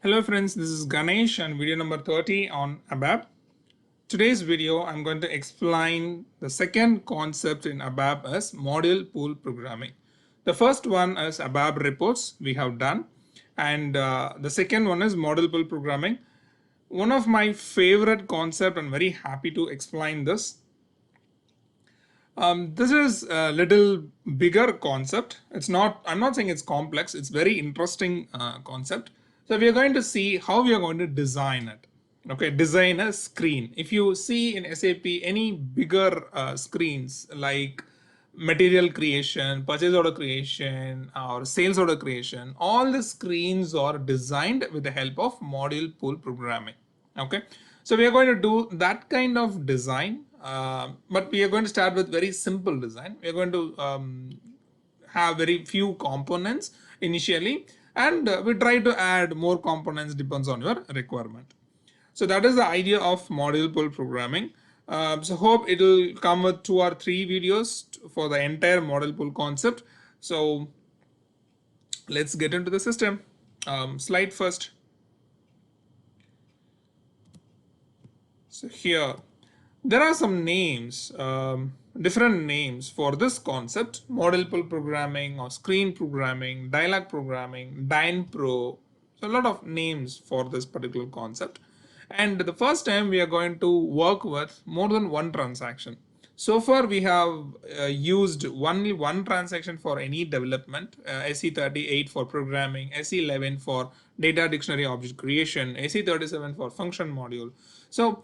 Hello friends, this is Ganesh and video number 30 on ABAP. Today's video I'm going to explain the second concept in ABAP as module pool programming. The first one is ABAP reports we have done, and the second one is module pool programming. One of my favorite concept and very happy to explain this. This is a little bigger concept. I'm not saying it's complex. It's very interesting concept. So we are going to see how we are going to design it. Okay, design a screen. If you see in SAP any bigger screens like material creation, purchase order creation, or sales order creation, all the screens are designed with the help of module pool programming. Okay, so we are going to do that kind of design, but we are going to start with very simple design. We are going to have very few components initially, and we try to add more components depends on your requirement. So that is the idea of module pool programming. So hope it will come with 2 or 3 videos for the entire module pool concept. So let's get into the system. Slide first. So here there are some names, different names for this concept: model pool programming or screen programming, dialog programming, DynPro. So a lot of names for this particular concept. And the first time we are going to work with more than one transaction. So far we have used only one transaction for any development, SE38 for programming, SE11 for data dictionary object creation, SE37 for function module. So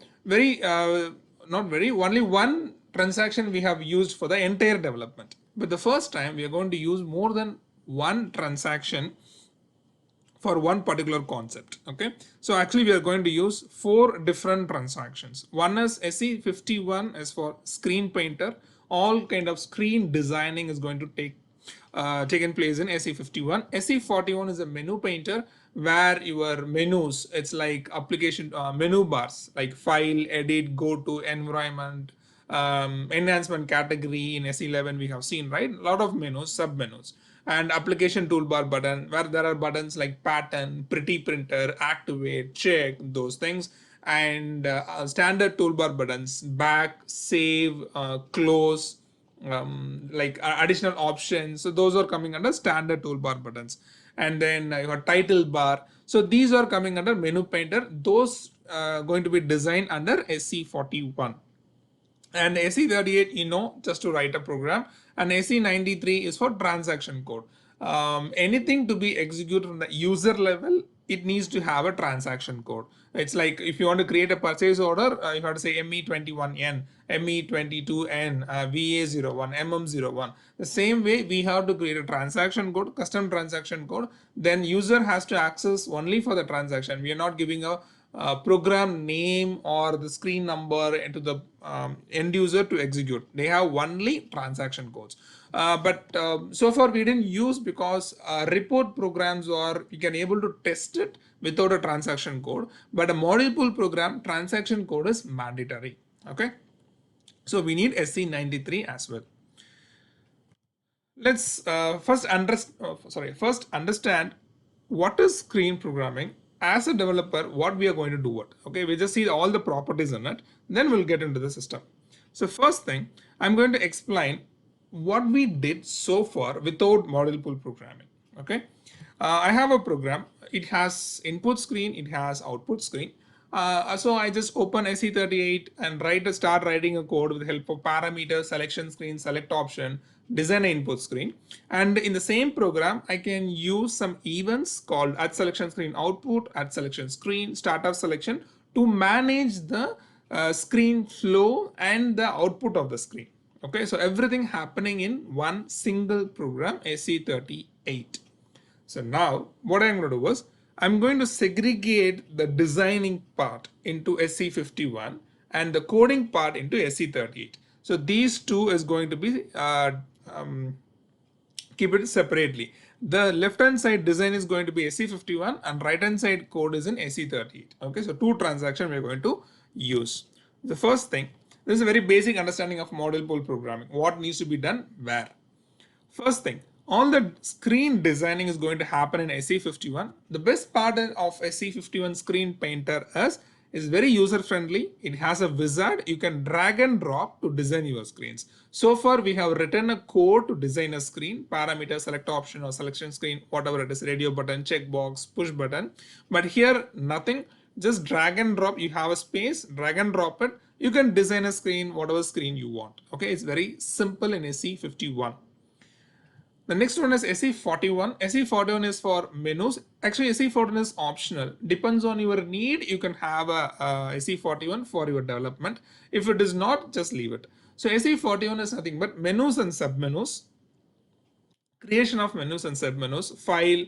only one transaction we have used for the entire development. But the first time we are going to use more than one transaction for one particular concept. Okay, so actually we are going to use 4 different transactions. One is SE51 is for screen painter. All kind of screen designing is going to taken place in SE51. SE41 is a menu painter where your menus, it's like application menu bars like file, edit, go to, environment, enhancement category. In SE11 we have seen, right, a lot of menus, sub menus, and application toolbar button where there are buttons like pattern, pretty printer, activate, check, those things, and standard toolbar buttons, back, save, close, like additional options. So those are coming under standard toolbar buttons. And then your title bar. So these are coming under menu painter. Those going to be designed under SE41. And SE38, just to write a program, and SE93 is for transaction code. Anything to be executed on the user level, it needs to have a transaction code. It's like if you want to create a purchase order, you have to say ME21N, ME22N, VA01, MM01. The same way we have to create a transaction code, custom transaction code. Then user has to access only for the transaction. We are not giving a program name or the screen number into the end user to execute. They have only transaction codes. But so far we didn't use because report programs are, you can able to test it without a transaction code. But a module pool program, transaction code is mandatory. Okay, so we need SE93 as well. Let's first understand what is screen programming. As a developer, what we are going to do it. Okay, we just see all the properties in it, then we'll get into the system. So first thing, I'm going to explain what we did so far without module pool programming. Okay, I have a program. It has input screen, it has output screen. So I just open SE38 and start writing a code with the help of parameter, selection screen, select option, design input screen. And in the same program, I can use some events called add selection screen output, add selection screen, start of selection to manage the screen flow and the output of the screen. Okay, so everything happening in one single program, SE38. So now what I'm going to do is I'm going to segregate the designing part into SE51 and the coding part into SE38. So these two is going to be keep it separately. The left hand side design is going to be SE51 and right hand side code is in SE38. Okay, so 2 transactions we are going to use. The first thing, this is a very basic understanding of module pool programming. What needs to be done where? First thing, All the screen designing is going to happen in SE51. The best part of SE51 Screen Painter is very user friendly. It has a wizard. You can drag and drop to design your screens. So far we have written a code to design a screen, parameter, select option or selection screen, whatever it is, radio button, checkbox, push button. But here nothing, just drag and drop. You have a space, drag and drop it. You can design a screen, whatever screen you want. Okay, it's very simple in SE51. The next one is SE41. SE41 is for menus. Actually, SE41 is optional. Depends on your need. You can have a SE41 for your development. If it is not, just leave it. So SE41 is nothing but menus and submenus. Creation of menus and submenus. File,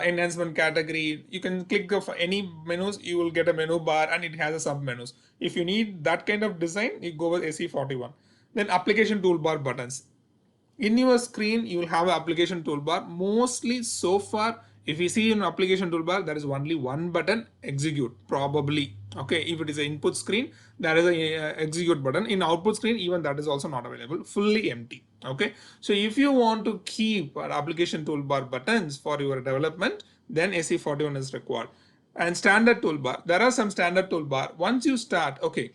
enhancement category. You can click of any menus. You will get a menu bar and it has a submenus. If you need that kind of design, you go with SE41. Then application toolbar buttons. In your screen, you will have an application toolbar. Mostly so far, if you see an application toolbar, there is only one button, execute, probably. Okay, if it is an input screen, there is a execute button. In output screen, even that is also not available, fully empty. Okay, so if you want to keep application toolbar buttons for your development, then SE41 is required. And standard toolbar, there are some standard toolbar. Once you start, okay,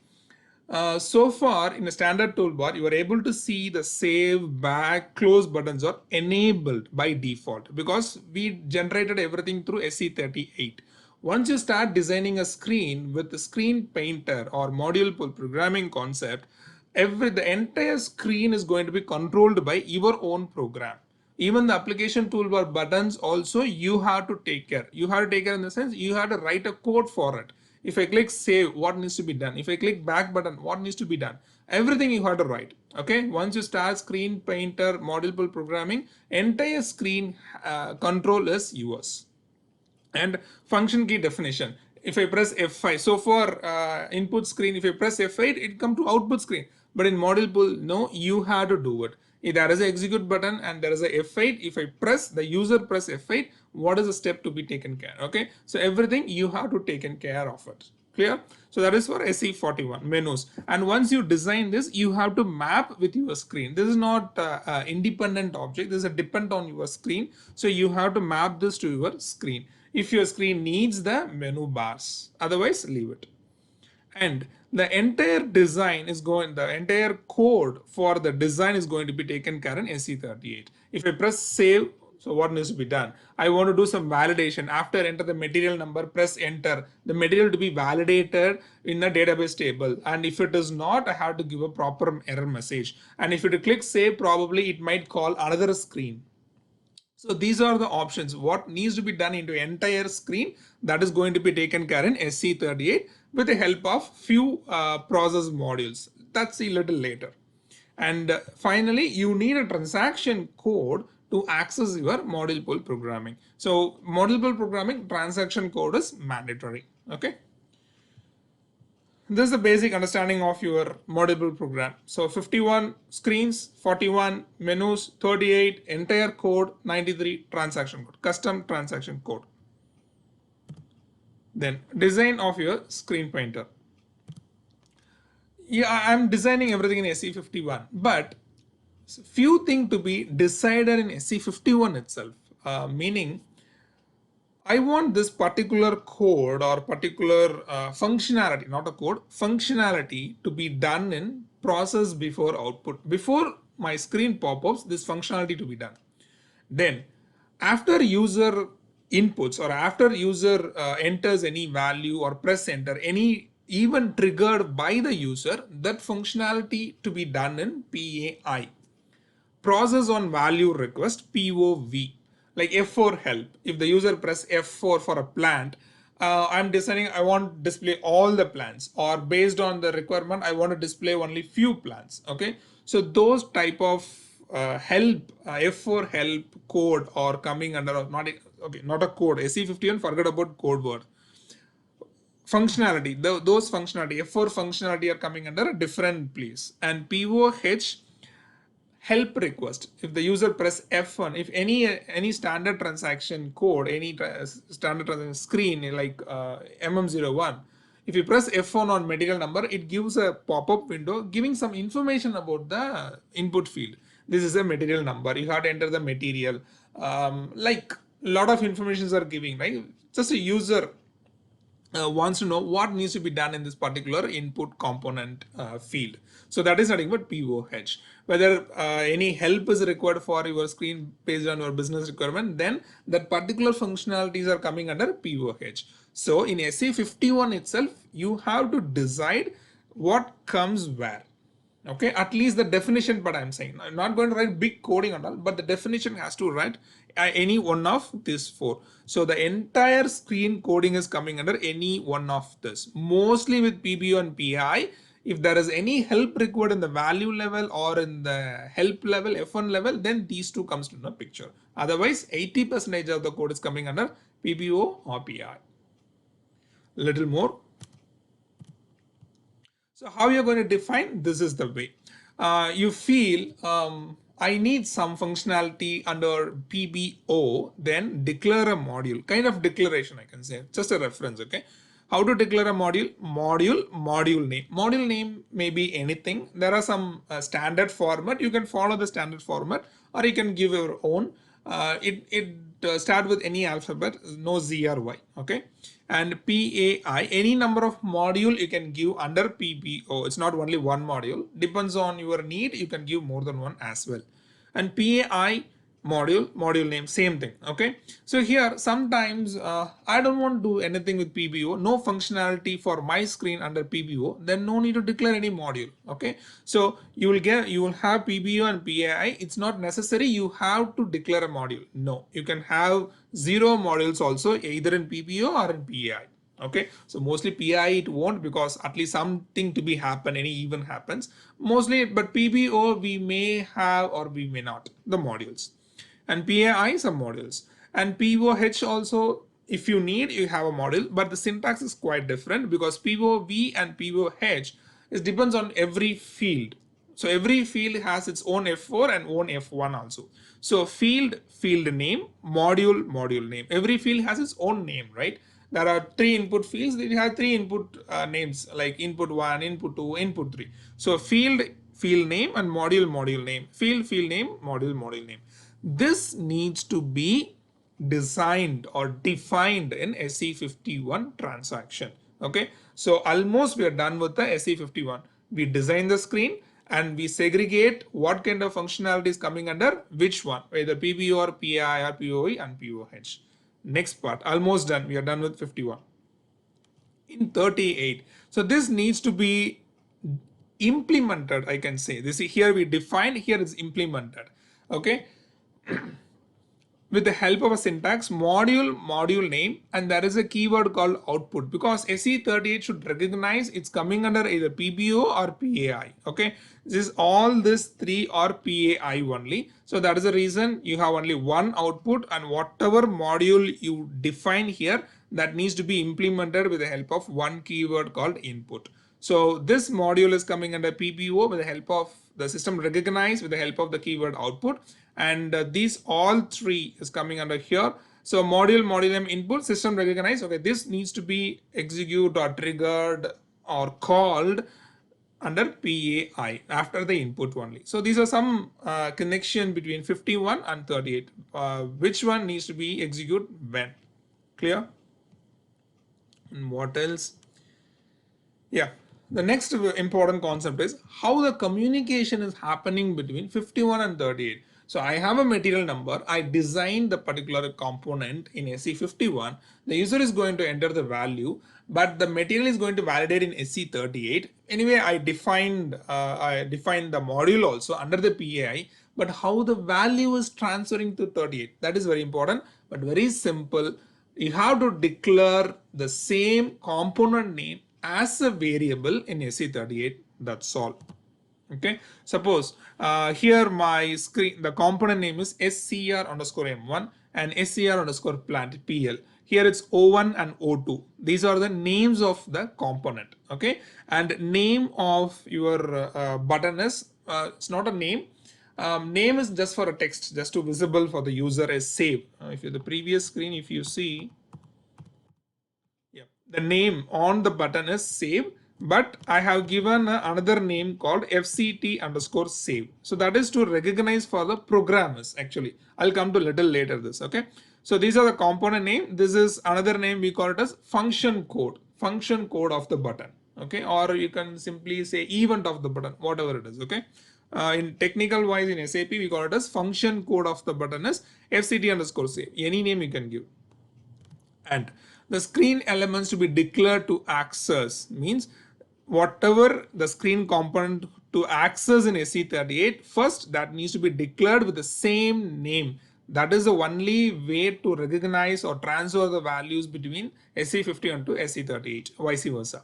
so far in the standard toolbar, you are able to see the save, back, close buttons are enabled by default because we generated everything through SE38. Once you start designing a screen with the screen painter or module pool programming concept, the entire screen is going to be controlled by your own program. Even the application toolbar buttons also you have to take care. You have to take care in the sense you have to write a code for it. If I click save, what needs to be done? If I click back button, what needs to be done? Everything you have to write. Okay. Once you start screen painter module pool programming, entire screen control is yours. And function key definition. If I press F5, so for input screen, if I press F8, it come to output screen. But in module pool, no, you have to do it. If there is an execute button and there is a F8. If I press, the user press F8, what is the step to be taken care? Okay, so everything you have to taken care of it. Clear? So that is for SE41 menus. And once you design this, you have to map with your screen. This is not independent object. This is a depend on your screen. So you have to map this to your screen. If your screen needs the menu bars, otherwise leave it. And the entire design is going, the entire code for the design is going to be taken care in SE38. If I press save, so what needs to be done? I want to do some validation. After enter the material number, press enter. The material to be validated in the database table. And if it is not, I have to give a proper error message. And if you click save, probably it might call another screen. So these are the options. What needs to be done into entire screen, that is going to be taken care in SE38 with the help of few process modules. That's a little later. And finally, you need a transaction code to access your module pool programming. So module pool programming transaction code is mandatory. Okay. This is the basic understanding of your module pool program. So 51 screens, 41 menus, 38 entire code, 93 transaction code, custom transaction code. Then design of your screen painter. Yeah, I'm designing everything in SE51, but few things to be decided in SE51 itself, meaning I want this particular code or particular functionality, not a code, functionality to be done in process before output. Before my screen pop-ups, this functionality to be done. Then after user inputs or after user enters any value or press enter, any even triggered by the user, that functionality to be done in PAI. Process on value request, POV. Like F4 help. If the user press F4 for a plant, I'm deciding I want to display all the plants, or based on the requirement, I want to display only few plants. Okay. So those type of help, F4 help code or coming under, not a code, SE51, forget about code word. Functionality, those functionality, F4 functionality are coming under a different place. And POH help request. If the user press F1, if any standard transaction code, any standard transaction screen like MM01, if you press F1 on material number, it gives a pop-up window giving some information about the input field. this is a material number. You have to enter the material. Like a lot of informations are giving, right? Just a user wants to know what needs to be done in this particular input component field. So that is nothing but POH. Whether any help is required for your screen based on your business requirement, then that particular functionalities are coming under POH. So in SE51 itself, you have to decide what comes where. Okay, at least the definition, but I'm saying I'm not going to write big coding and all, but the definition has to write any one of these four. So the entire screen coding is coming under any one of this. Mostly with PBO and PAI, if there is any help required in the value level or in the help level, F1 level, then these two comes to the picture. Otherwise, 80% of the code is coming under PBO or PAI. Little more. So how you're going to define, this is the way. You feel I need some functionality under PBO, then declare a module, kind of declaration I can say, just a reference, okay? How to declare a module? Module name. Module name may be anything. There are some standard format. You can follow the standard format or you can give your own. Start with any alphabet, no Z or Y, okay? And PAI, any number of module you can give under PBO. It's not only one module. Depends on your need, you can give more than one as well. And PAI module name, same thing, okay? So here sometimes I don't want to do anything with PBO, no functionality for my screen under PBO, then no need to declare any module, okay? So you will have PBO and PAI. It's not necessary you have to declare a module. No, you can have 0 modules also, either in PBO or in PAI. Okay, so mostly PI it won't, because at least something to be happen, any event happens mostly, but PBO we may have or we may not the modules, and PAI some modules, and POH also if you need you have a module, but the syntax is quite different because POV and POH it depends on every field. So every field has its own F4 and own F1 also. So field name, module name, every field has its own name, right? There are 3 input fields, they have 3 input names like input 1, input 2, input 3. So field name and module name, field name, module name. This needs to be designed or defined in SE51 transaction. Okay, so almost we are done with the SE51. We design the screen and we segregate what kind of functionality is coming under which one, either PBO or PI or POE and POH. Next part, almost done. We are done with 51. In 38, so this needs to be implemented, I can say. This here we define, here is implemented. Okay. With the help of a syntax, module name, and there is a keyword called output, because SE38 should recognize it's coming under either PBO or PAI. Okay, this is all this 3 or PAI only. So that is the reason you have only one output, and whatever module you define here, that needs to be implemented with the help of one keyword called input. So this module is coming under PBO with the help of the system recognize with the help of the keyword output, and these all 3 is coming under here. So module name, input, system recognize. Okay, this needs to be executed or triggered or called under PAI after the input only. So these are some connection between 51 and 38. Which one needs to be executed when? Clear? And what else? Yeah. The next important concept is how the communication is happening between 51 and 38. So I have a material number. I designed the particular component in SE51. The user is going to enter the value, but the material is going to validate in SE38. Anyway, I defined the module also under the PAI, but how the value is transferring to 38. That is very important, but very simple. You have to declare the same component name as a variable in SE38. That's all. Okay, suppose here my screen, the component name is SCR underscore M1 and SCR underscore plant PL. Here it's O1 and O2. These are the names of the component. Okay, and name of your button is it's not a name. Name is just for a text, just to visible for the user as save. If you the previous screen, if you see, yeah, the name on the button is save. but I have given another name called FCT underscore save. So that is to recognize for the programmers actually. I'll come to little later this, okay? So these are the component name. This is another name, we call it as function code of the button, okay? Or you can simply say event of the button, whatever it is, okay? In technical wise in SAP, we call it as function code of the button is FCT underscore save. Any name you can give. And the screen elements to be declared to access means whatever the screen component to access in SE38, first that needs to be declared with the same name. That is the only way to recognize or transfer the values between SE51 to SE38, vice versa.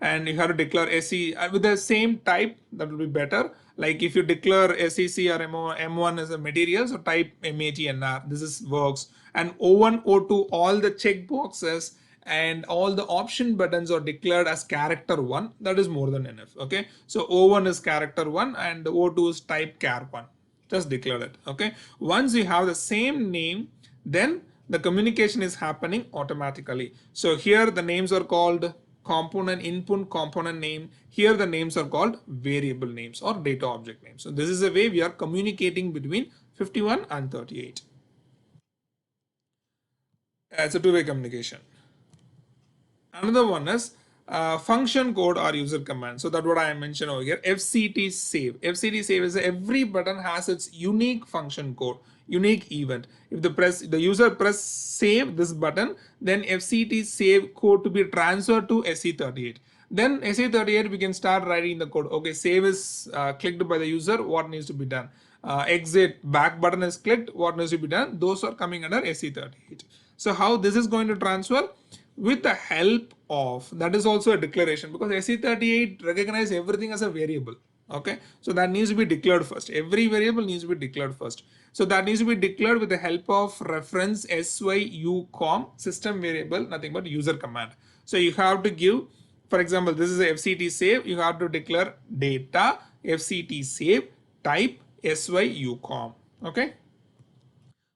And you have to declare SE with the same type, that will be better. Like if you declare SEC or M1 as a material, so type MATNR, this is works. And O1, O2, all the checkboxes and all the option buttons are declared as character 1, that is more than enough, okay? So O1 is character 1 and O2 is type char 1, just declare it, okay? Once you have the same name, then the communication is happening automatically. So here the names are called component input, component name. Here the names are called variable names or data object names. So this is the way we are communicating between 51 and 38. It's a two-way communication. Another one is function code or user command. So that's what I mentioned over here. FCT save. FCT save is every button has its unique function code, unique event. If the user press save this button, then FCT save code to be transferred to SE38. Then SE38 we can start writing the code. Okay, save is clicked by the user. What needs to be done? Exit back button is clicked. What needs to be done? Those are coming under SE38. So how this is going to transfer? With the help of, that is also a declaration, because SE38 recognize everything as a variable, okay? So that needs to be declared first. Every variable needs to be declared first. So that needs to be declared with the help of reference syucom system variable, nothing but user command. So you have to give, for example, this is a FCT save, you have to declare data FCT save type syucom, okay?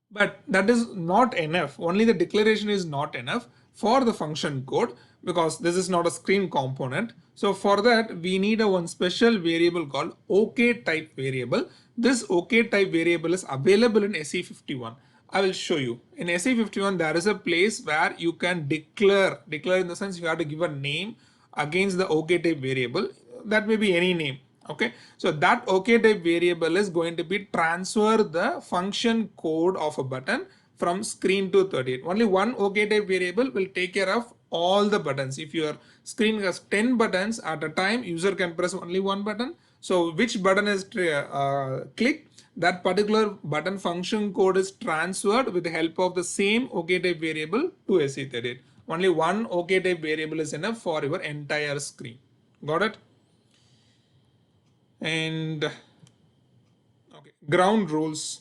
But that is not enough. Only the declaration is not enough for the function code, because this is not a screen component. So for that we need a one special variable called OK type variable. This OK type variable is available in SE51. I will show you. In SE51 there is a place where you can declare in the sense you have to give a name against the OK type variable. That may be any name. Okay, so that OK type variable is going to be transfer the function code of a button from screen to 38. Only one OK type variable will take care of all the buttons. If your screen has 10 buttons at a time, user can press only one button. So which button is clicked, that particular button function code is transferred with the help of the same OK type variable to SE38. Only one OK type variable is enough for your entire screen. Got it? And okay, ground rules.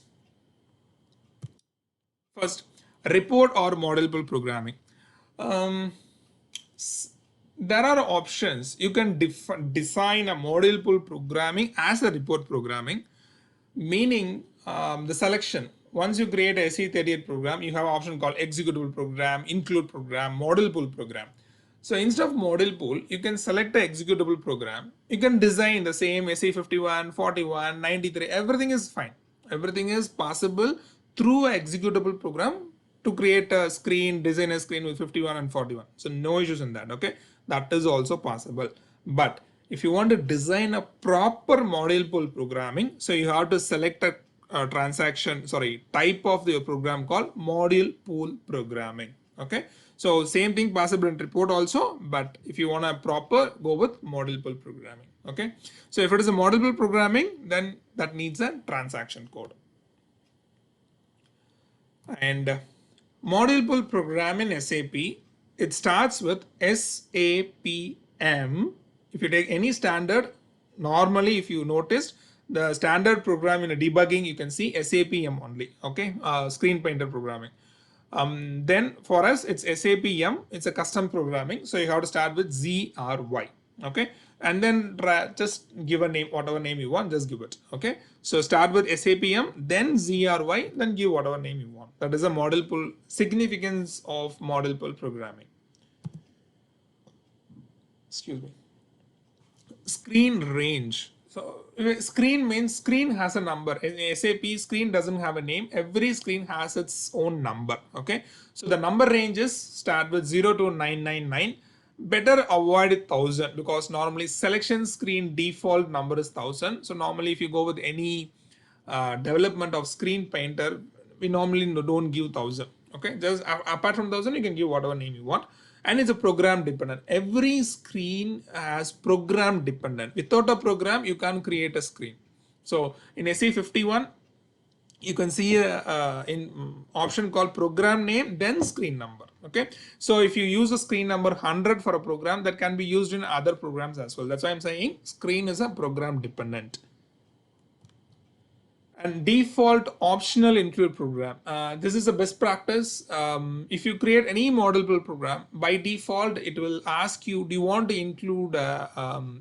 First, report or model pool programming. Um, there are options. You can design a model pool programming as a report programming, meaning the selection. Once you create a SE38 program, you have an option called executable program, include program, model pool program. So instead of model pool, you can select the executable program. You can design the same SE51, 41, 93, everything is fine. Everything is possible through an executable program to create a screen, design a screen with 51 and 41. So no issues in that, okay? That is also possible. But if you want to design a proper model pool programming, so you have to select a type of the program called model pool programming, okay? So same thing possible in report also, but if you want a proper, go with model pool programming, okay? So if it is a model pool programming, then that needs a transaction code. And model pool program in SAP, it starts with SAPM. If you take any standard, normally if you noticed the standard program in a debugging, you can see SAPM only, okay? Screen painter programming. Then for us, it's SAPM, it's a custom programming. So you have to start with ZRY, okay? And then just give a name, whatever name you want, just give it, okay? So start with SAPM, then ZRY, then give whatever name you want. That is a model pool, significance of model pool programming. Excuse me. screen range. So screen means screen has a number. In SAP, screen doesn't have a name. Every screen has its own number. Okay. So the number ranges start with 0 to 999. Better avoid 1000 because normally selection screen default number is 1000. So normally if you go with any development of screen painter, we normally don't give 1000. Okay, just apart from 1000 you can give whatever name you want, and it's a program dependent. Every screen has program dependent. Without a program you can't create a screen. So in SE51 you can see in option called program name then screen number. Okay, so if you use a screen number 100 for a program, that can be used in other programs as well. That's why I'm saying screen is a program dependent. And default optional include program. This is a best practice. If you create any modelable program, by default it will ask you, do you want to include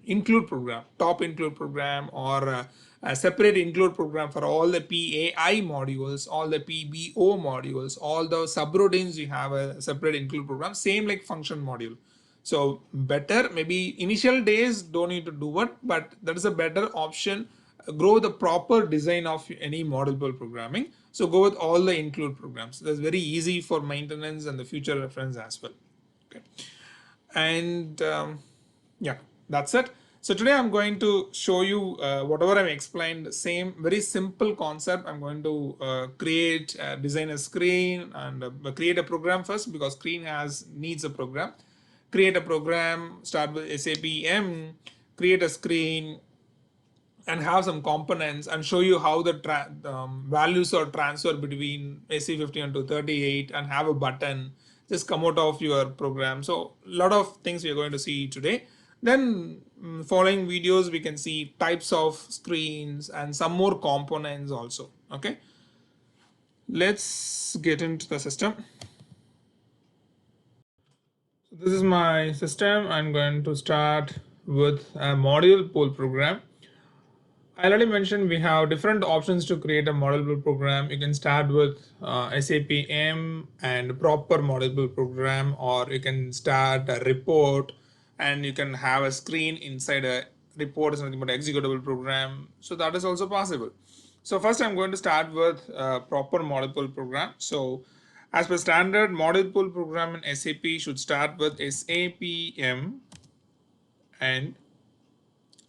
include program, top include program, or a separate include program for all the PAI modules, all the PBO modules, all the subroutines you have a separate include program, same like function module. So better, maybe initial days don't need to do it, but that is a better option. Grow the proper design of any modelable programming. So go with all the include programs. That's very easy for maintenance and the future reference as well. Okay, and yeah, that's it. So today I'm going to show you whatever I've explained, same very simple concept. I'm going to create, design a screen and create a program first, because screen needs a program. Create a program, start with SAP M, create a screen, and have some components and show you how the values are transferred between AC51 to 38 and have a button just come out of your program. So a lot of things we are going to see today. Then following videos we can see types of screens and some more components also. Okay, let's get into the system. So this is my system. I'm going to start with a module pool program. I already mentioned we have different options to create a modelable program. You can start with SAP M and proper modelable program, or you can start a report and you can have a screen inside a report is nothing but executable program. So that is also possible. So first I'm going to start with a proper modelable program. So as per standard, model pool program in SAP should start with SAP M, and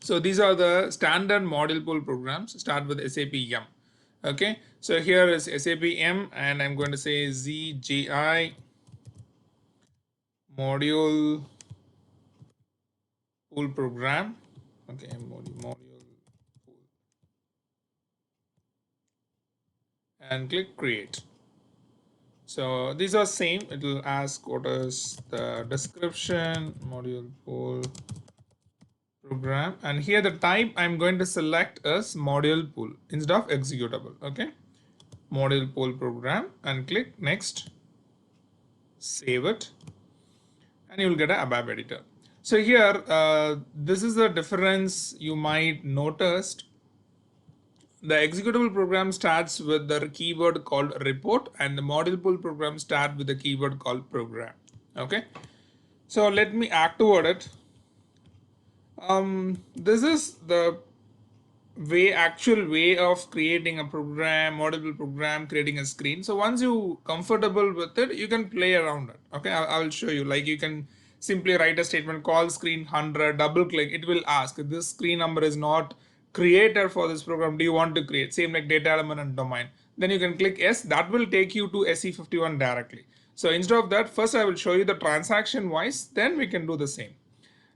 so these are the standard module pool programs. Start with SAP M. Okay, so here is SAP M, and I'm going to say ZJI module pool program. Okay, module pool, and click create. So these are same. It will ask what is the description, module pool program, and here the type I'm going to select is module pool instead of executable. Okay, module pool program, and click next, save it, and you will get an ABAP editor. So here this is the difference you might noticed. The executable program starts with the keyword called report, and the module pool program start with the keyword called program. Okay, so let me act toward it. This is the actual way of creating a program, modelable program, creating a screen. So once you comfortable with it, you can play around it. Okay, I will show you. Like you can simply write a statement, call screen 100, double click, it will ask this screen number is not created for this program, do you want to create? Same like data element and domain. Then you can click yes, that will take you to SE51 directly. So instead of that, first I will show you the transaction wise, then we can do the same.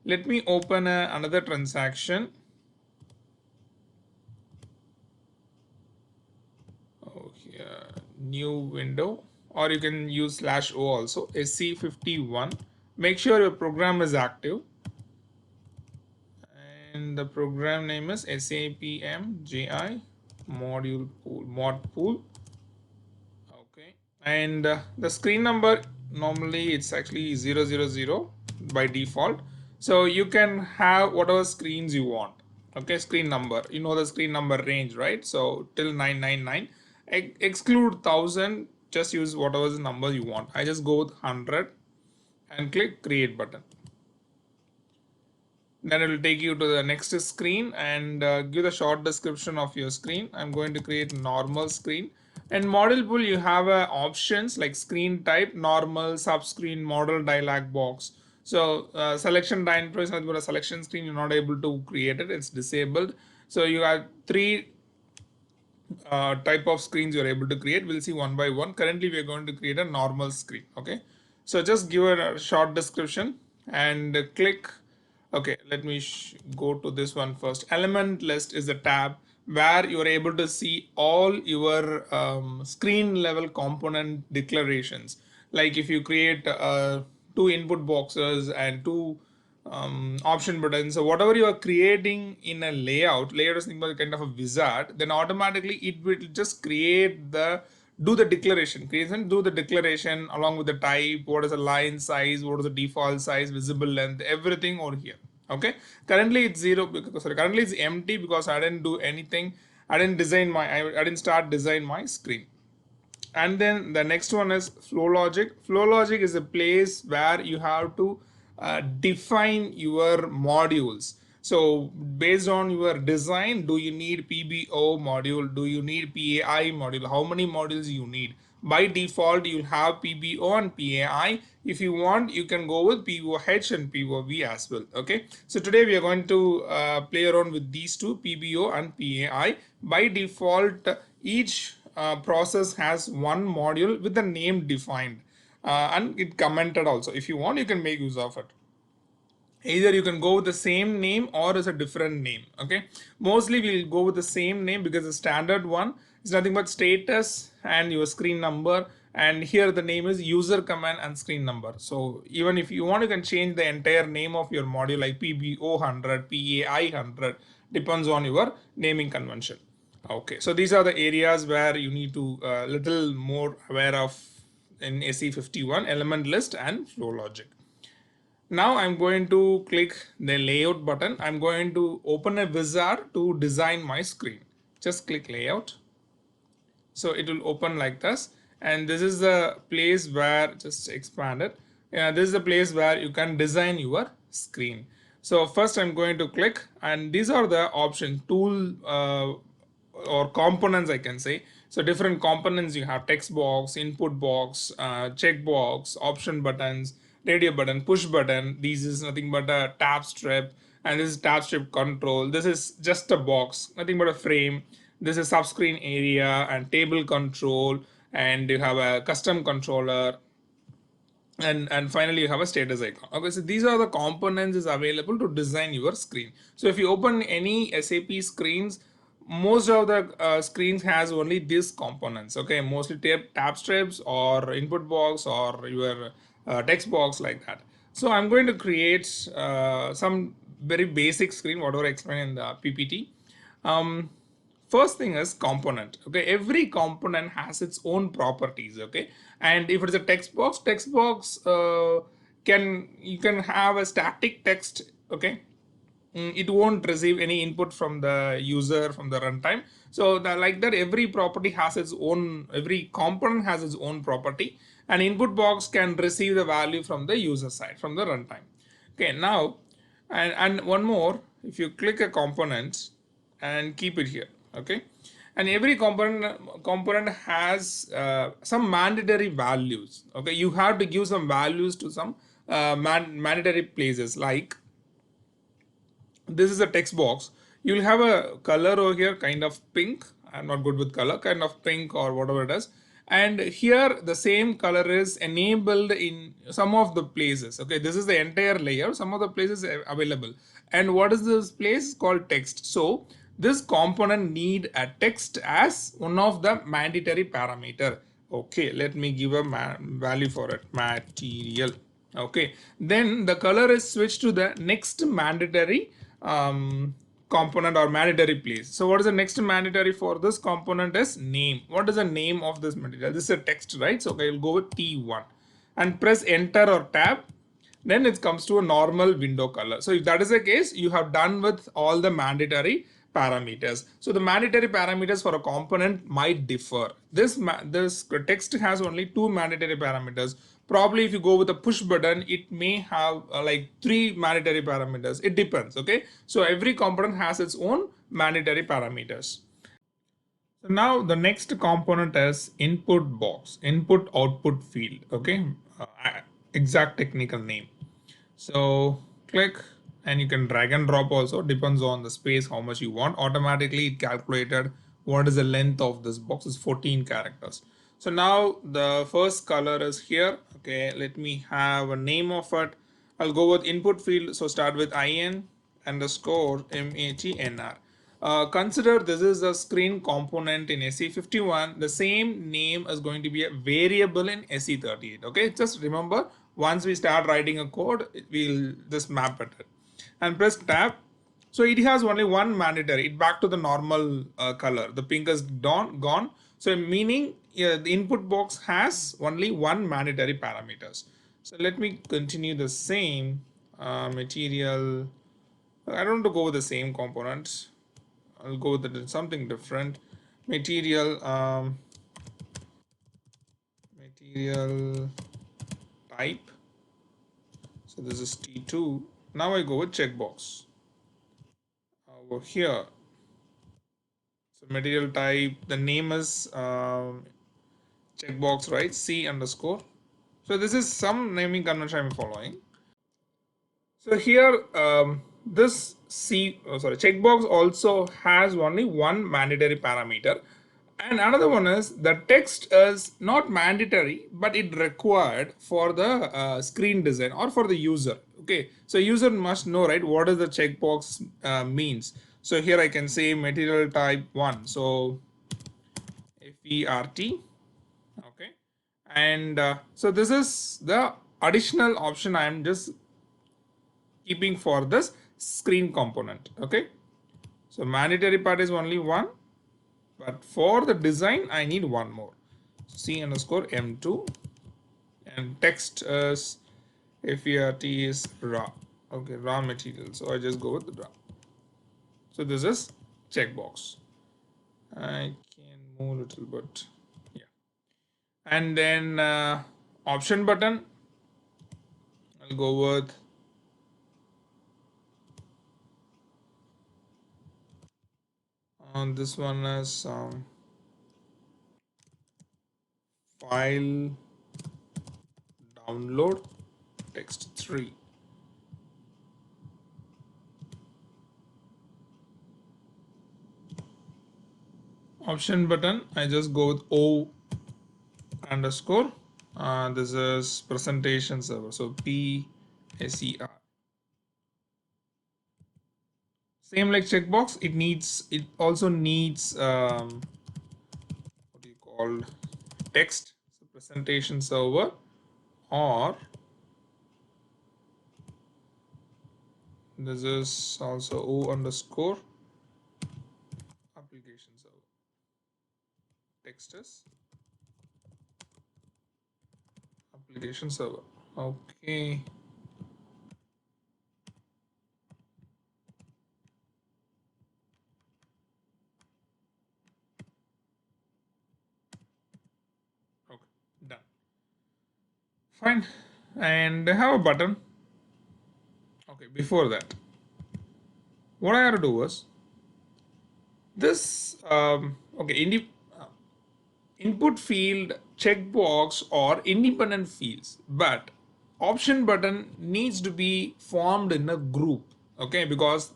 Let me open another transaction. New window, or you can use /o also, SC51. Make sure your program is active, and the program name is SAPMJI module pool, mod pool. Okay, and the screen number normally it's actually 000 by default, so you can have whatever screens you want. Okay, screen number, you know the screen number range, right? So till 999. Exclude 1000, just use whatever the number you want. I just go with 100 and click create button. Then it will take you to the next screen and give the short description of your screen. I'm going to create normal screen. In model pool, you have options like screen type, normal, subscreen, model, dialog box. So selection dynamo is not a selection screen. You're not able to create it. It's disabled. So you have three type of screens you're able to create. We'll see one by one. Currently, we are going to create a normal screen. Okay. So just give a short description and click. Okay, let me go to this one first. Element list is a tab where you are able to see all your screen level component declarations. Like if you create two input boxes and two option buttons, so whatever you are creating in a layout is kind of a wizard, then automatically it will just create the do the declaration along with the type, what is the line size, what is the default size, visible length, everything over here. Okay, currently it's zero because currently it's empty because I didn't do anything. I didn't start design my screen. And then the next one is flow logic. Flow logic is a place where you have to define your modules. So based on your design, do you need PBO module, do you need PAI module, how many modules you need? By default you'll have PBO and PAI. If you want, you can go with POH and POV as well. Okay, so today we are going to play around with these two, PBO and PAI. By default, each process has one module with the name defined and it commented also. If you want, you can make use of it. Either you can go with the same name or as a different name. Okay, mostly we'll go with the same name because the standard one is nothing but status and your screen number, and here the name is user command and screen number. So even if you want, you can change the entire name of your module like PBO 100, PAI 100, depends on your naming convention. Okay, so these are the areas where you need to little more aware of in SE51, element list and flow logic. Now I'm going to click the layout button. I'm going to open a wizard to design my screen. Just click layout. So it will open like this. And this is the place where, just expand it. This is the place where you can design your screen. So first I'm going to click, and these are the options, tool or components I can say. So different components you have: text box, input box, check box, option buttons, radio button, push button. This is nothing but a tab strip, and this is tab strip control. This is just a box, nothing but a frame. This is subscreen area and table control, and you have a custom controller, and finally you have a status icon. Okay, so these are the components is available to design your screen. So if you open any SAP screens, most of the screens has only these components. Okay, mostly tab strips or input box or your text box like that. So I'm going to create some very basic screen, whatever I explained in the PPT. First thing is component. Okay, every component has its own properties. Okay, and if it's a text box, you can have a static text. Okay, it won't receive any input from the user from the runtime. So like that, every property has its own, every component has its own property. An input box can receive the value from the user side, from the runtime. Okay, now and one more, if you click a component and keep it here. Okay, and every component has some mandatory values. Okay, you have to give some values to some mandatory places. Like this is a text box, you'll have a color over here, kind of pink. I'm not good with color, kind of pink or whatever it is. And here the same color is enabled in some of the places. Okay, this is the entire layer, some of the places available. And what is this place called text? So this component need a text as one of the mandatory parameter. Okay, let me give a value for it, material. Okay, then the color is switched to the next mandatory component or mandatory place. So what is the next mandatory for this component is name. What is the name of this material? This is a text, right? So okay, I'll go with T1 and press enter or tab. Then it comes to a normal window color. So if that is the case, you have done with all the mandatory parameters. So the mandatory parameters for a component might differ. This text has only two mandatory parameters. Probably if you go with a push button, it may have like 3 mandatory parameters. It depends. Okay, so every component has its own mandatory parameters. So now the next component is input box, input output field. Okay, exact technical name. So click and you can drag and drop also, depends on the space how much you want. Automatically it calculated what is the length of this box is 14 characters. So now the first color is here. Okay, let me have a name of it. I'll go with input field. So start with in underscore matnr. Consider this is a screen component in SE51. The same name is going to be a variable in SE38. Okay, just remember, once we start writing a code, we'll just map it and press tab. So it has only one mandatory. It back to the normal color. The pink is gone. So meaning the input box has only one mandatory parameters. So let me continue the same material. I don't want to go with the same component. I'll go with something different. Material material type. So this is T2. Now I go with checkbox. Over here. So material type, the name is checkbox, right? C underscore. So this is some naming convention I'm following. So here, this checkbox also has only one mandatory parameter, and another one is the text is not mandatory, but it required for the screen design or for the user. Okay, so user must know, right, what is the checkbox means. So here I can say material type 1. So FERT. Okay, and so this is the additional option I am just keeping for this screen component. Okay, so mandatory part is only one, but for the design I need one more. C underscore M2, and text is FERT is raw. Okay, raw material, so I just go with the raw. So this is checkbox. I can move a little bit, yeah. And then option button, I'll go with this one is file download text 3. Option button, I just go with O underscore. This is presentation server, so PSER. Same like checkbox, it also needs what do you call text, so presentation server, or this is also O underscore application server. Text is application server. Okay. Okay, done. Fine. And I have a button. Okay, before that, what I have to do is this input field, checkbox or independent fields, but option button needs to be formed in a group. Okay, because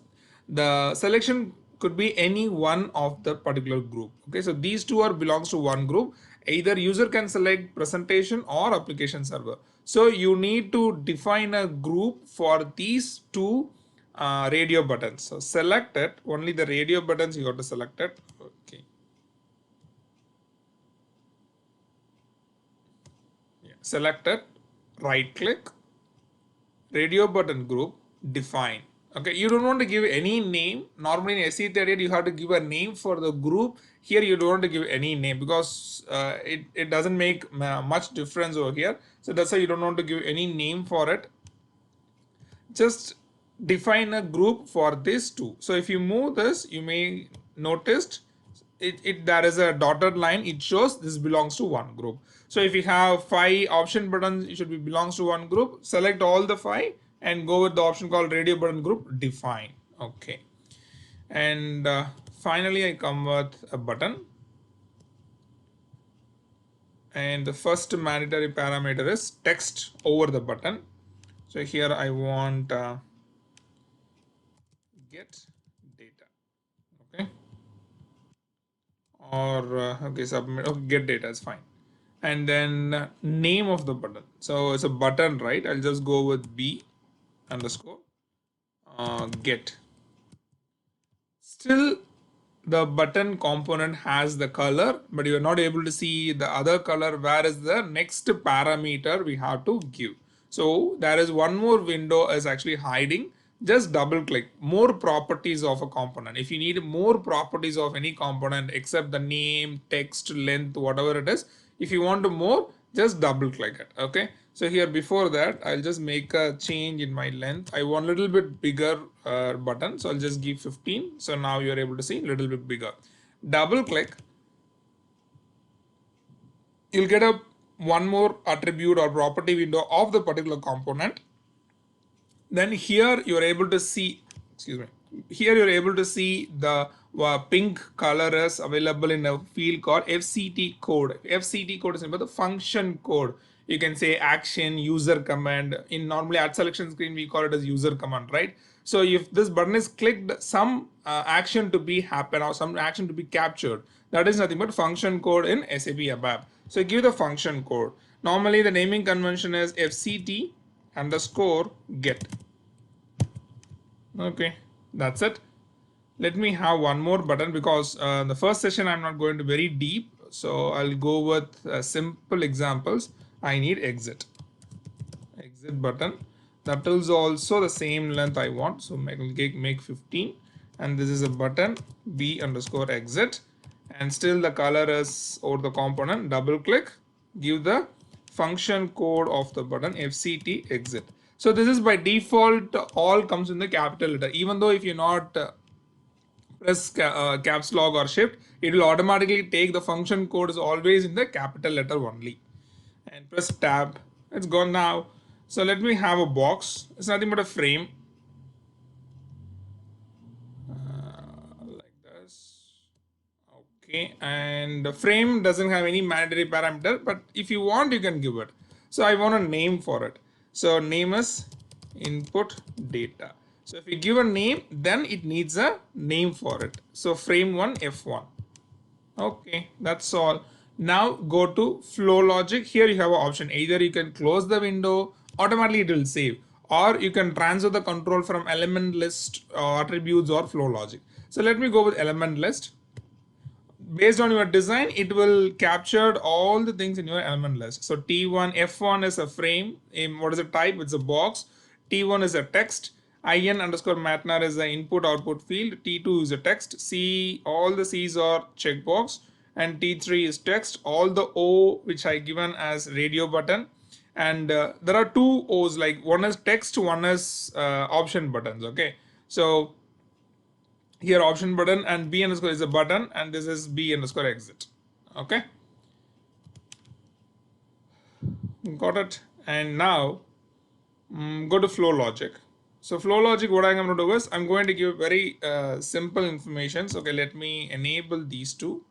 the selection could be any one of the particular group. Okay, so these two are belongs to one group. Either user can select presentation or application server. So you need to define a group for these two radio buttons. So select it, only the radio buttons you got to select it. Okay, yeah. Select it, right click, radio button group, define. Okay, you don't want to give any name. Normally in SE38 you have to give a name for the group. Here you don't want to give any name because it doesn't make much difference over here. So that's why you don't want to give any name for it. Just define a group for these two. So if you move this, you may notice there is a dotted line, it shows this belongs to one group. So if you have 5 option buttons, it should be belongs to one group. Select all the 5 and go with the option called radio button group define. Okay. And finally I come with a button, and the first mandatory parameter is text over the button. So here I want get data. Okay. Or okay, submit. Okay, get data is fine. And then name of the button. So it's a button, right? I'll just go with B underscore get. Still the button component has the color, but you are not able to see the other color. Where is the next parameter we have to give? So there is one more window is actually hiding. Just double click more properties of a component. If you need more properties of any component except the name, text, length, whatever it is, if you want to more, just double click it. Okay. So here before that, I'll just make a change in my length. I want a little bit bigger button. So I'll just give 15. So now you're able to see a little bit bigger. Double click. You'll get a one more attribute or property window of the particular component. Then here you're able to see, here you're able to see the pink color is available in a field called FCT code. FCT code is about the function code. You can say action, user command. In normally at selection screen, we call it as user command, right? So if this button is clicked, some action to be happen or some action to be captured, that is nothing but function code in SAP ABAP. So give the function code. Normally the naming convention is FCT underscore get. Okay, that's it. Let me have one more button because the first session I'm not going to very deep, so I'll go with simple examples. I need exit button. That is also the same length I want, so make 15, and this is a button B underscore exit, and still the color is over the component. Double click, give the function code of the button FCT exit. So this is by default all comes in the capital letter. Even though if you're not press caps lock or shift, it will automatically take the function code is always in the capital letter only. And press tab. It's gone now. So let me have a box. It's nothing but a frame. Like this. Okay, and the frame doesn't have any mandatory parameter, but if you want, you can give it. So I want a name for it. So name is input data. So if you give a name, then it needs a name for it. So frame 1 F1. Okay, that's all. Now go to flow logic. Here you have an option. Either you can close the window, automatically it will save, or you can transfer the control from element list attributes or flow logic. So let me go with element list. Based on your design, it will capture all the things in your element list. So T1, F1 is a frame. What is the type? It's a box. T1 is a text. IN underscore matnar is the input output field. T2 is a text. C, all the C's are checkbox. And T3 is text. All the O which I given as radio button. And there are two O's, like one is text, one is option buttons. Okay. So here option button and B underscore is a button, and this is B underscore exit. Okay. Got it. And now go to flow logic. So flow logic, what I'm going to do is I'm going to give very simple information. So, okay, let me enable these two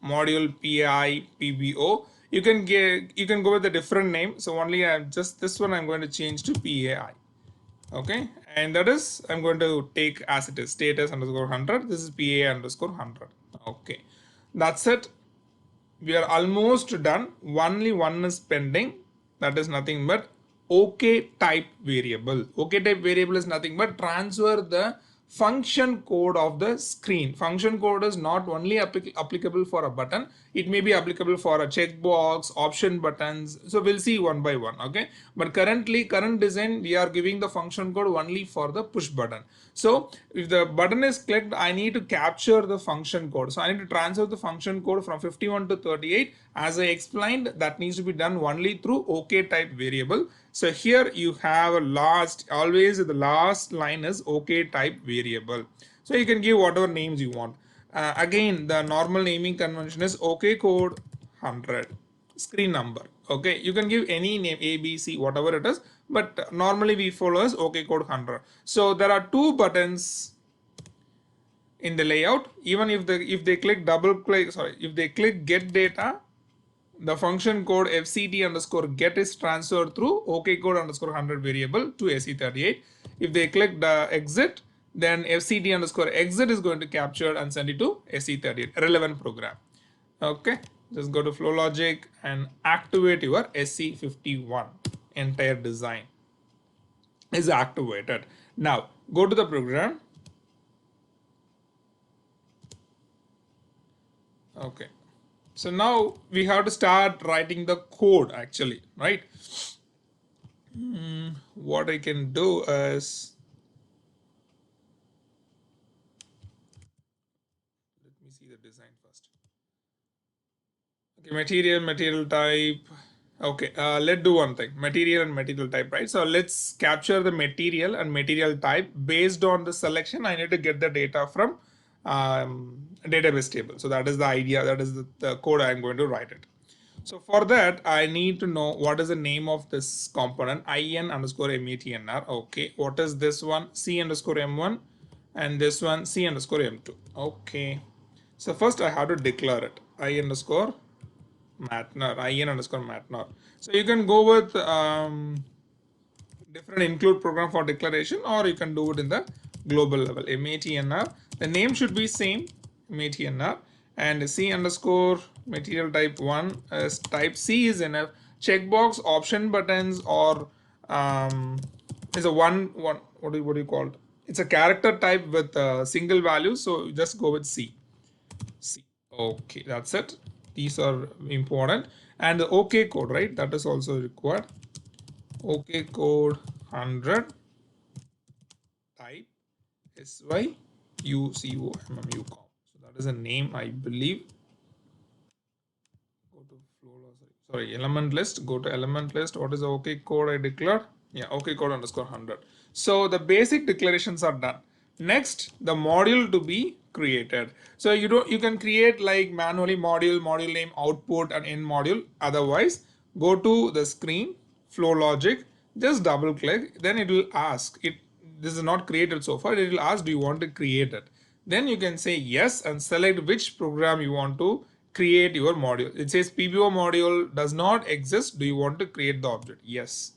module PAI, PBO. You can go with a different name. So only just this one I'm going to change to PAI. Okay, and that is I'm going to take as it is status underscore 100. This is PAI underscore 100. Okay, that's it. We are almost done. Only one is pending. That is nothing but OK type variable. OK type variable is nothing but transfer the function code of the screen. Function code is not only applicable for a button, it may be applicable for a checkbox, option buttons. So we'll see one by one. Okay, but current design, we are giving the function code only for the push button. So if the button is clicked, I need to capture the function code. So I need to transfer the function code from 51 to 38. As I explained, that needs to be done only through OK type variable. So here you have a always the last line is OK type variable. So you can give whatever names you want. Again, the normal naming convention is OK code 100 screen number. Okay, you can give any name A, B, C, whatever it is, but normally we follow as OK code 100. So there are two buttons in the layout. Even if they click if they click get data, the function code fct underscore get is transferred through OK code underscore 100 variable to SE38. If they click the exit, then fct underscore exit is going to capture and send it to SE38 relevant program. Okay, just go to flow logic and activate your SE51. Entire design is activated. Now go to the program. Okay, so now we have to start writing the code actually, right? What I can do is, let me see the design first. Okay, material type. Okay, let's do one thing, material and material type, right? So let's capture the material and material type. Based on the selection, I need to get the data from database table. So that is the idea, that is the code I'm going to write it. So for that, I need to know what is the name of this component, in underscore matnr. Okay, what is this one, c underscore m1, and this one c underscore m2. Okay, so first I have to declare it, in underscore matnr. So you can go with different include program for declaration, or you can do it in the global level, matnr. The name should be same, matnr, and c underscore material type 1 as type C is enough. Checkbox, option buttons, or is a one what do you call it? It's a character type with a single value, so just go with C. Okay, that's it. These are important. And the OK code, right? That is also required. OK code 100 type SYUCOMMUCOM. So that is a name, I believe. Go to flow, sorry, element list. Go to element list. What is the OK code I declared? Yeah, OK code underscore 100. So the basic declarations are done. Next, the module to be created. So you can create like manually module name, output, and end module. Otherwise, go to the screen, flow logic, just double click, then it will ask it. This is not created so far. It will ask, do you want to create it? Then you can say yes and select which program you want to create your module. It says PBO module does not exist. Do you want to create the object? Yes.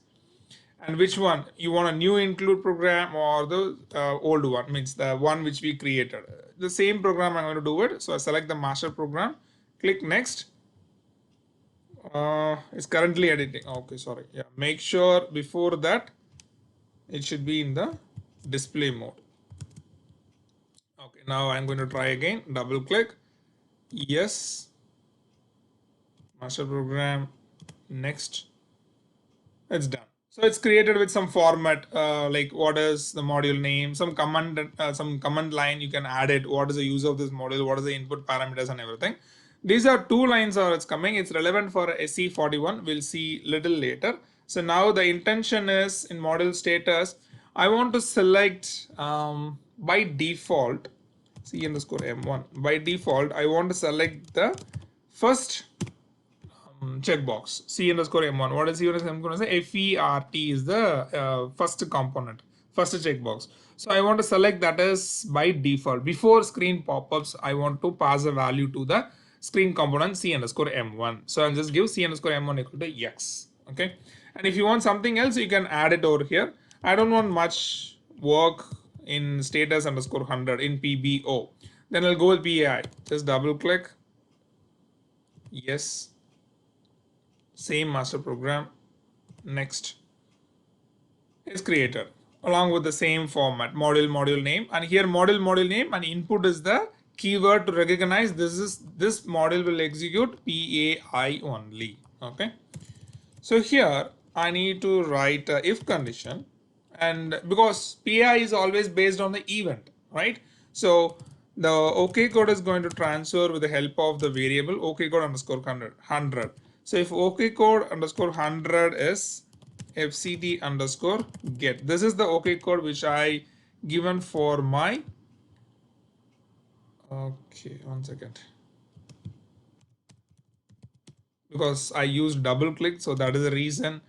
And which one you want, a new include program or the old one, means the one which we created, the same program I'm going to do it. So I select the master program, click next. It's currently editing. Okay, sorry. Yeah, make sure before that it should be in the display mode. Okay, now I'm going to try again. Double click. Yes. Master program. Next. It's done. So it's created with some format, like what is the module name, some command line you can add it. What is the use of this module? What is the input parameters and everything? These are two lines are it's coming. It's relevant for SE41. We'll see little later. So now the intention is in module status, I want to select by default C underscore M1. By default, I want to select the first checkbox C underscore M1. What is C underscore M1? FERT is the first component, first checkbox. So I want to select that as by default. Before screen pop-ups, I want to pass a value to the screen component C underscore M1. So I'll just give C underscore M1 equal to X. Okay. And if you want something else, you can add it over here. I don't want much work in status underscore 100 in PBO. Then I'll go with PAI. Just double click. Yes. Same master program. Next is created along with the same format, module name, and here module name and input is the keyword to recognize this module will execute PAI only. Okay, so here I need to write a if condition, and because PAI is always based on the event, right? So the OK code is going to transfer with the help of the variable OK code underscore 100. So if OK code underscore 100 is fct underscore get, this is the OK code which I given for my Okay, 1 second. Because I used double click, so that is the reason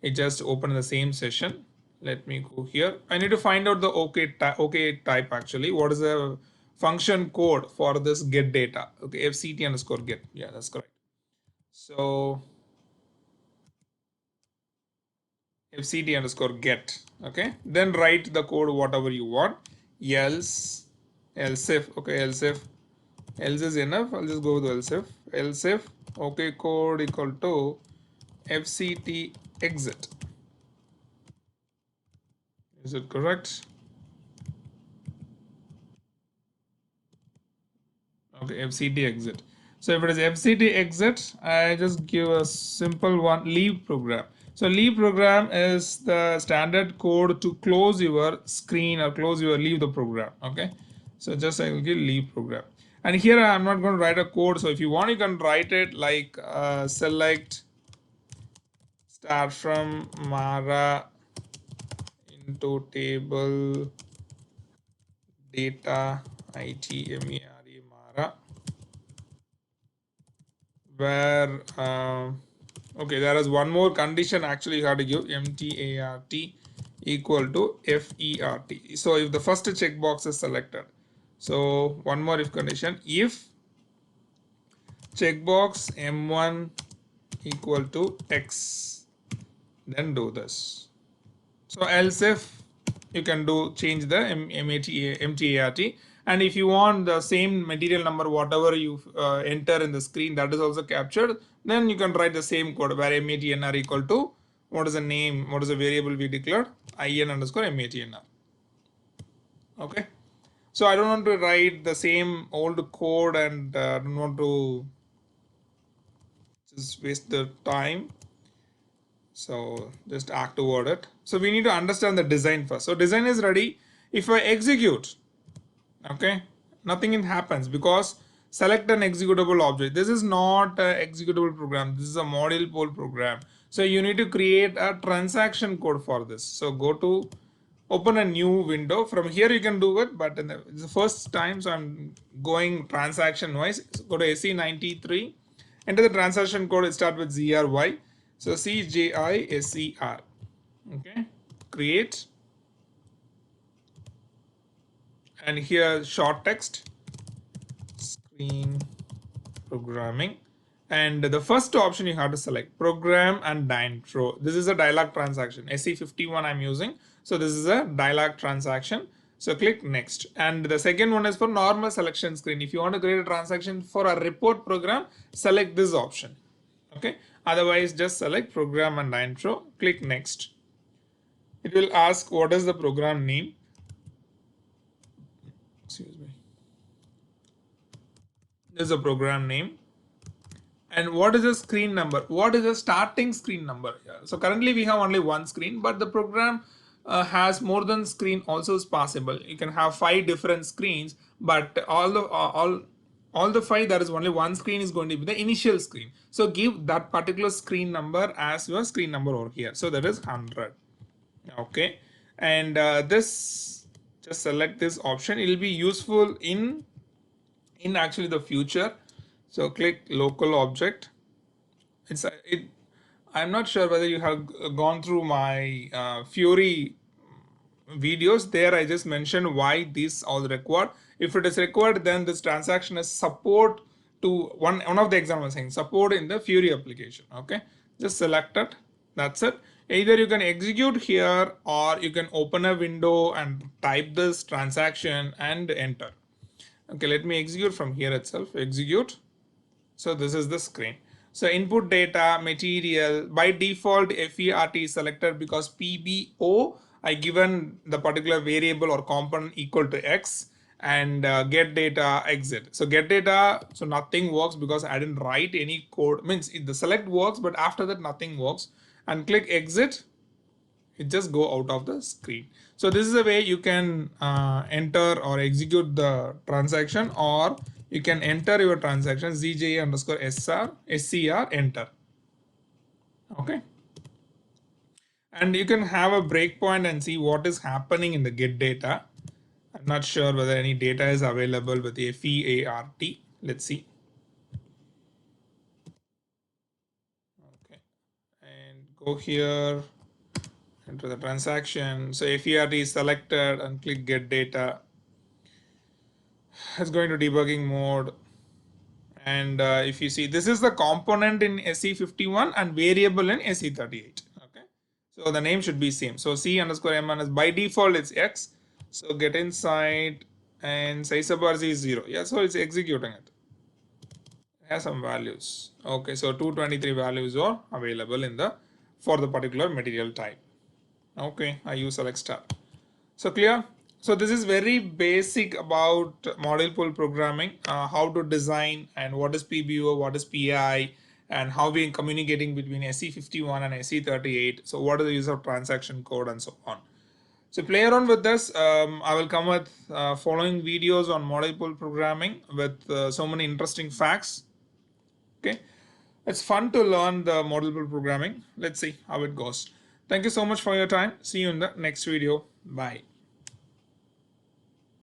it just opened the same session. Let me go here. I need to find out the OK type actually. What is the function code for this get data? Okay, fct underscore get. Yeah, that's correct. So fct underscore get. Okay, then write the code whatever you want. Else if okay, else is enough. I'll just go with else if okay code equal to fct exit. Is it correct? Okay, fct exit. So if it is fct exit, I just give a simple one, leave program. So leave program is the standard code to close your screen or leave the program. Okay, so just I will give leave program. And here I'm not going to write a code. So if you want, you can write it like select start from Mara into table data itmare Mara, where okay, there is one more condition actually you have to give mtart equal to fert. So if the first checkbox is selected, so one more if condition, if checkbox m1 equal to x, then do this. So else if you can do change the mtart, and if you want the same material number whatever you enter in the screen that is also captured, then you can write the same code where matnr equal to what is the name, what is the variable we declared, in underscore matnr. Okay, so I don't want to write the same old code and don't want to just waste the time. So just act toward it. So we need to understand the design first. So design is ready. If I execute, okay, nothing happens because select an executable object. This is not an executable program. This is a module pool program. So you need to create a transaction code for this. So go to open a new window. From here you can do it, but in the first time, so I'm going transaction wise. So go to SE93, enter the transaction code. Start with ZRY. So CJISER. Okay, create, and here short text screen programming, and the first option you have to select program and intro. This is a dialog transaction, SE51 I'm using, so this is a dialog transaction. So click next, and the second one is for normal selection screen. If you want to create a transaction for a report program, select this option. Okay, otherwise just select program and intro, click next. It will ask what is the program name. Excuse me. This is a program name. And what is the screen number? What is the starting screen number? So currently we have only one screen, but the program has more than screen also is possible. You can have 5 different screens, but all the 5, there is only one screen is going to be the initial screen. So give that particular screen number as your screen number over here. So that is 100. Okay, and this, just select this option. It will be useful in actually the future. So click local object. I'm not sure whether you have gone through my Fury videos. There I just mentioned why this all required. If it is required, then this transaction is support to one of the examples saying support in the Fury application. Okay, just select it. That's it. Either you can execute here or you can open a window and type this transaction and enter. Okay, let me execute from here itself. Execute. So this is the screen. So input data, material, by default FERT is selected because PBO, I given the particular variable or component equal to X, and get data exit. So get data, so nothing works because I didn't write any code. Means the select works, but after that nothing works. And click exit, it just go out of the screen. So this is a way you can enter or execute the transaction, or you can enter your transaction ZJ underscore SCR enter. Okay, and you can have a breakpoint and see what is happening in the get data. I'm not sure whether any data is available with the FEART. Let's see. Okay, and go here into the transaction. So FERT is selected and click get data. It's going to debugging mode. And if you see, this is the component in SE51 and variable in SE38. Okay, so the name should be same. So C underscore M is by default it's X. So get inside and size bar is 0. Yeah, so it's executing it. Has some values. Okay, so 223 values are available in the for the particular material type. Okay, I use select star. So clear? So this is very basic about model pool programming, how to design and what is PBO, what is PAI, and how we are communicating between SE51 and SE38. So what is the use of transaction code and so on. So play around with this. I will come with following videos on model pool programming with so many interesting facts. Okay, it's fun to learn the model pool programming. Let's see how it goes. Thank you so much for your time. See you in the next video. Bye.